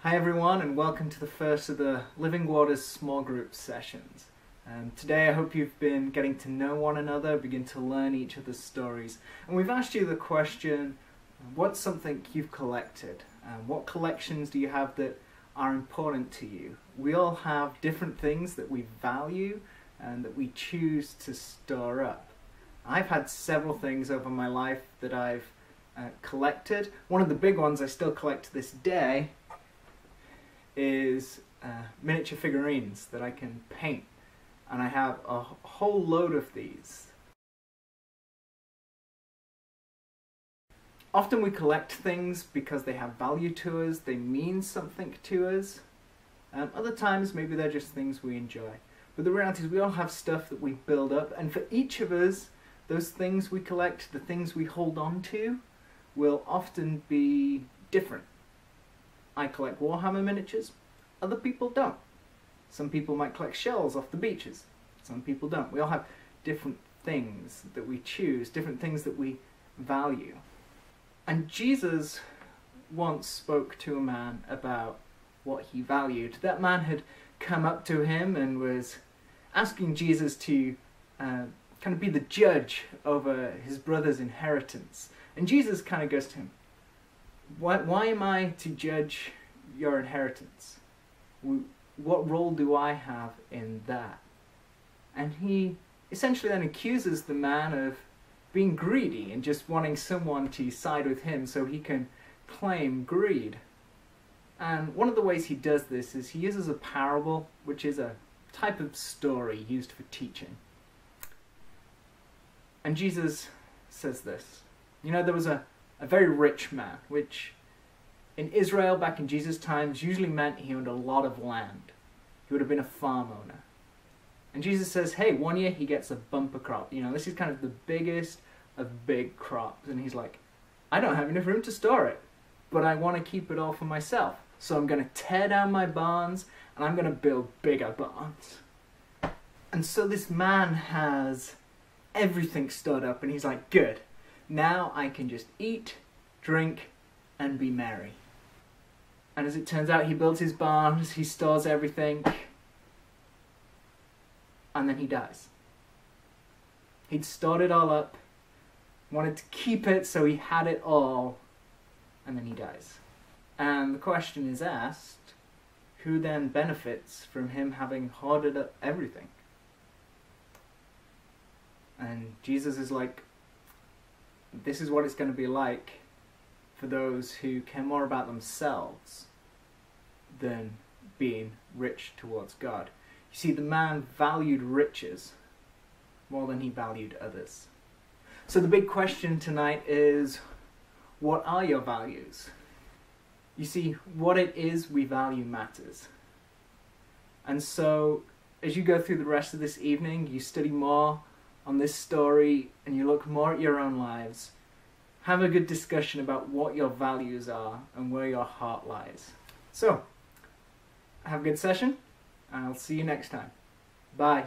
Hi everyone, and welcome to the first of the Living Waters small group sessions. Today I hope you've been getting to know one another, begin to learn each other's stories. And we've asked you the question, what's something you've collected? What collections do you have that are important to you? We all have different things that we value and that we choose to store up. I've had several things over my life that I've collected. One of the big ones I still collect to this day is miniature figurines that I can paint, and I have a whole load of these. Often we collect things because they have value to us, they mean something to us. Other times maybe they're just things we enjoy. But the reality is we all have stuff that we build up, and for each of us, those things we collect, the things we hold on to, will often be different. I collect Warhammer miniatures, other people don't. Some people might collect shells off the beaches, some people don't. We all have different things that we choose, different things that we value. And Jesus once spoke to a man about what he valued. That man had come up to him and was asking Jesus to kind of be the judge over his brother's inheritance. And Jesus kind of goes to him, why am I to judge your inheritance? What role do I have in that? And he essentially then accuses the man of being greedy and just wanting someone to side with him so he can claim greed. And one of the ways he does this is he uses a parable, which is a type of story used for teaching. And Jesus says this. You know, there was a very rich man, which in Israel back in Jesus' times usually meant he owned a lot of land. He would have been a farm owner. And Jesus says, hey, one year he gets a bumper crop. You know, this is kind of the biggest of big crops. And he's like, I don't have enough room to store it, but I want to keep it all for myself. So I'm going to tear down my barns and I'm going to build bigger barns. And so this man has everything stored up and he's like, good. Now I can just eat, drink, and be merry. And as it turns out, he builds his barns, he stores everything, and then he dies. He'd stored it all up, wanted to keep it so he had it all, and then he dies. And the question is asked, who then benefits from him having hoarded up everything? And Jesus is like, this is what it's going to be like for those who care more about themselves than being rich towards God. You see, the man valued riches more than he valued others. So the big question tonight is, what are your values? You see, what it is we value matters. And so, as you go through the rest of this evening, you study more on this story and you look more at your own lives, have a good discussion about what your values are and where your heart lies. So, have a good session, and I'll see you next time. Bye.